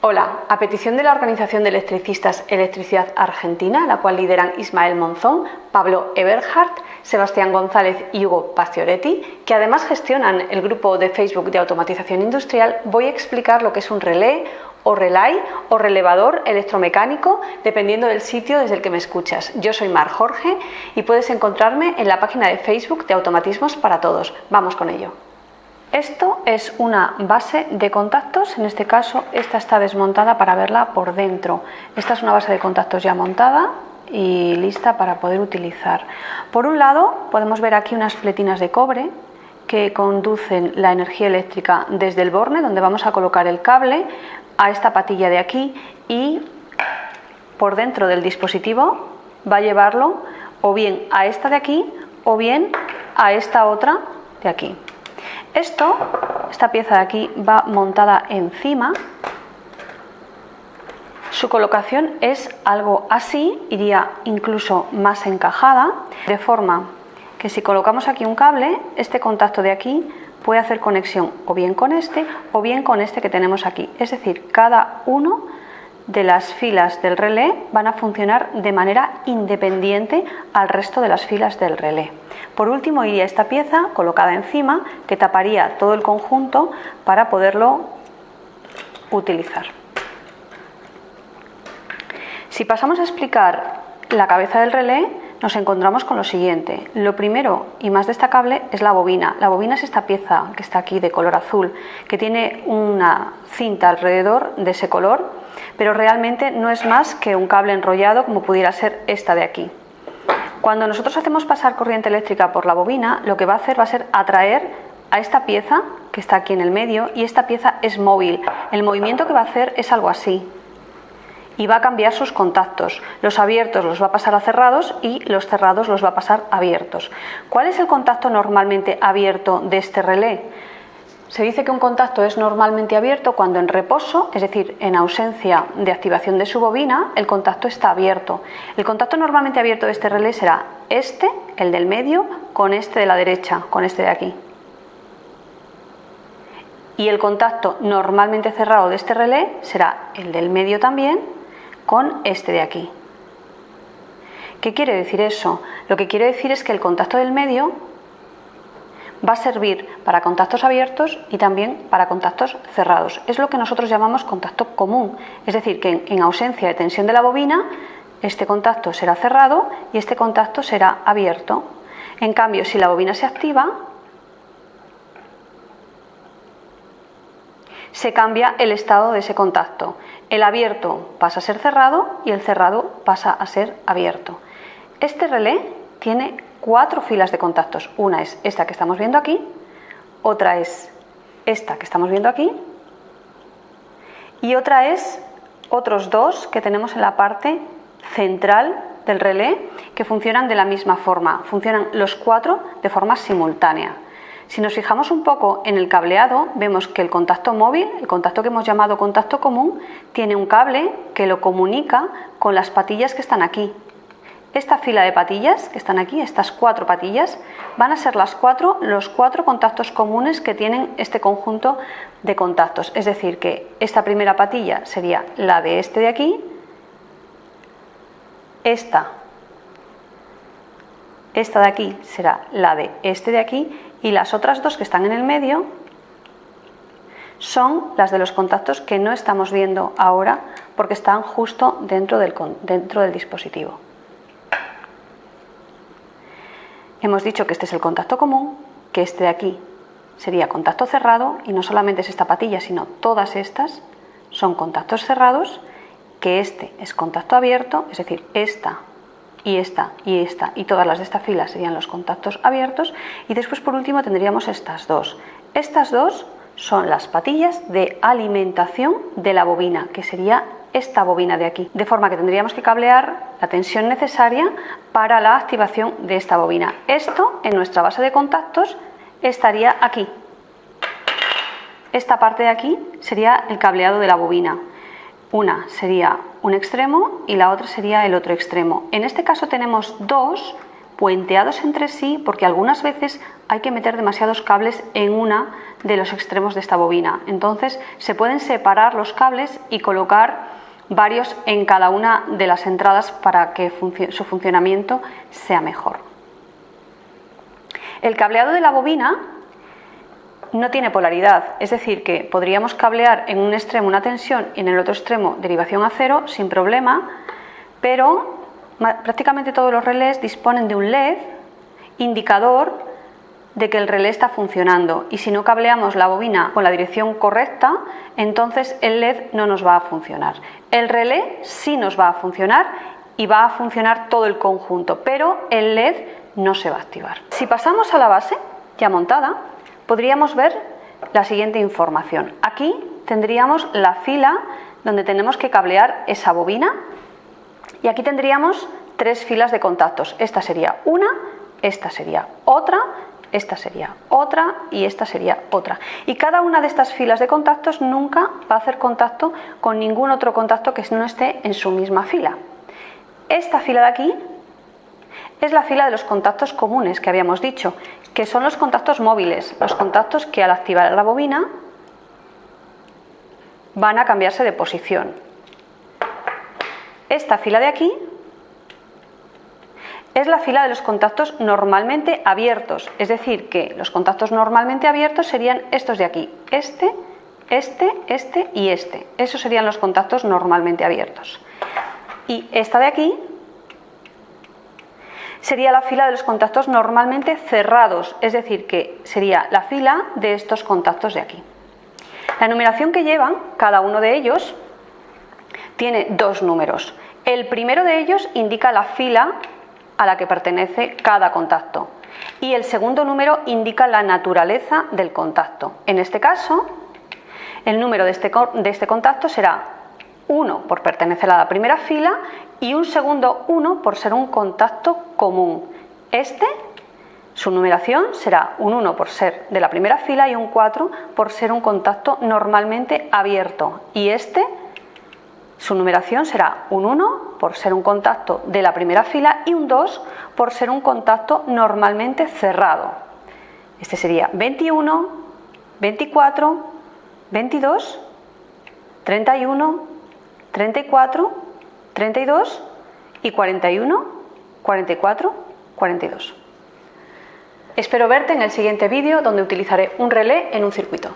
Hola, a petición de la Organización de Electricistas Electricidad Argentina, la cual lideran Ismael Monzón, Pablo Eberhardt, Sebastián González y Hugo Pacioretty, que además gestionan el grupo de Facebook de automatización industrial, voy a explicar lo que es un relé o relay o relevador electromecánico, dependiendo del sitio desde el que me escuchas. Yo soy Mar Jorge y puedes encontrarme en la página de Facebook de Automatismos para Todos. Vamos con ello. Esto es una base de contactos, en este caso esta está desmontada para verla por dentro. Esta es una base de contactos ya montada y lista para poder utilizar. Por un lado podemos ver aquí unas pletinas de cobre que conducen la energía eléctrica desde el borne, donde vamos a colocar el cable, a esta patilla de aquí, y por dentro del dispositivo va a llevarlo o bien a esta de aquí o bien a esta otra de aquí. Esta pieza de aquí va montada encima. Su colocación es algo así, iría incluso más encajada, de forma que si colocamos aquí un cable, este contacto de aquí puede hacer conexión o bien con este que tenemos aquí. Es decir, cada uno de las filas del relé van a funcionar de manera independiente al resto de las filas del relé. Por último iría esta pieza colocada encima que taparía todo el conjunto para poderlo utilizar. Si pasamos a explicar la cabeza del relé, nos encontramos con lo siguiente. Lo primero y más destacable es la bobina. La bobina es esta pieza que está aquí de color azul, que tiene una cinta alrededor de ese color, pero realmente no es más que un cable enrollado como pudiera ser esta de aquí. Cuando nosotros hacemos pasar corriente eléctrica por la bobina, lo que va a hacer va a ser atraer a esta pieza que está aquí en el medio, y esta pieza es móvil. El movimiento que va a hacer es algo así y va a cambiar sus contactos. Los abiertos los va a pasar a cerrados y los cerrados los va a pasar a abiertos. ¿Cuál es el contacto normalmente abierto de este relé? Se dice que un contacto es normalmente abierto cuando en reposo, es decir, en ausencia de activación de su bobina, el contacto está abierto. El contacto normalmente abierto de este relé será este, el del medio, con este de la derecha, con este de aquí. Y el contacto normalmente cerrado de este relé será el del medio también, con este de aquí. ¿Qué quiere decir eso? Lo que quiere decir es que el contacto del medio va a servir para contactos abiertos y también para contactos cerrados. Es lo que nosotros llamamos contacto común, es decir, que en ausencia de tensión de la bobina, este contacto será cerrado y este contacto será abierto. En cambio, si la bobina se activa, se cambia el estado de ese contacto. El abierto pasa a ser cerrado y el cerrado pasa a ser abierto. Este relé tiene 4 filas de contactos. Una es esta que estamos viendo aquí, otra es esta que estamos viendo aquí y otra es otros 2 que tenemos en la parte central del relé, que funcionan de la misma forma. Funcionan los 4 de forma simultánea. Si nos fijamos un poco en el cableado, vemos que el contacto móvil, el contacto que hemos llamado contacto común, tiene un cable que lo comunica con las patillas que están aquí. Esta fila de patillas que están aquí, estas 4 patillas, van a ser los 4 contactos comunes que tienen este conjunto de contactos. Es decir, que esta primera patilla sería la de este de aquí, esta de aquí será la de este de aquí, y las otras 2 que están en el medio son las de los contactos que no estamos viendo ahora porque están justo dentro del dispositivo. Hemos dicho que este es el contacto común, que este de aquí sería contacto cerrado, y no solamente es esta patilla, sino todas estas son contactos cerrados, que este es contacto abierto, es decir, esta y esta y esta y todas las de esta fila serían los contactos abiertos, y después por último tendríamos estas 2. Estas 2 son las patillas de alimentación de la bobina, que sería esta bobina de aquí, de forma que tendríamos que cablear la tensión necesaria para la activación de esta bobina. Esto en nuestra base de contactos estaría aquí. Esta parte de aquí sería el cableado de la bobina. Una sería un extremo y la otra sería el otro extremo. En este caso tenemos 2 puenteados entre sí, porque algunas veces hay que meter demasiados cables en una de los extremos de esta bobina. Entonces se pueden separar los cables y colocar varios en cada una de las entradas para que su funcionamiento sea mejor. El cableado de la bobina no tiene polaridad, es decir, que podríamos cablear en un extremo una tensión y en el otro extremo derivación a cero sin problema, pero prácticamente todos los relés disponen de un LED indicador de que el relé está funcionando, y si no cableamos la bobina con la dirección correcta, entonces el LED no nos va a funcionar. El relé sí nos va a funcionar y va a funcionar todo el conjunto, pero el LED no se va a activar. Si pasamos a la base ya montada, podríamos ver la siguiente información. Aquí tendríamos la fila donde tenemos que cablear esa bobina, y aquí tendríamos 3 filas de contactos. Esta sería una, esta sería otra, esta sería otra y esta sería otra. Y cada una de estas filas de contactos nunca va a hacer contacto con ningún otro contacto que no esté en su misma fila. Esta fila de aquí es la fila de los contactos comunes que habíamos dicho, que son los contactos móviles, los contactos que al activar la bobina van a cambiarse de posición. Esta fila de aquí es la fila de los contactos normalmente abiertos, es decir, que los contactos normalmente abiertos serían estos de aquí, este y este. Esos serían los contactos normalmente abiertos. Y esta de aquí sería la fila de los contactos normalmente cerrados, es decir, que sería la fila de estos contactos de aquí. La numeración que llevan cada uno de ellos tiene 2 números. El primero de ellos indica la fila a la que pertenece cada contacto, y el segundo número indica la naturaleza del contacto. En este caso, el número de este contacto será 1 por pertenecer a la primera fila y un segundo 1 por ser un contacto común. Su numeración será un 1 por ser de la primera fila y un 4 por ser un contacto normalmente abierto, y su numeración será un 1 por ser un contacto de la primera fila y un 2 por ser un contacto normalmente cerrado. Este sería 21, 24, 22, 31, 34, 32 y 41, 44, 42. Espero verte en el siguiente vídeo, donde utilizaré un relé en un circuito.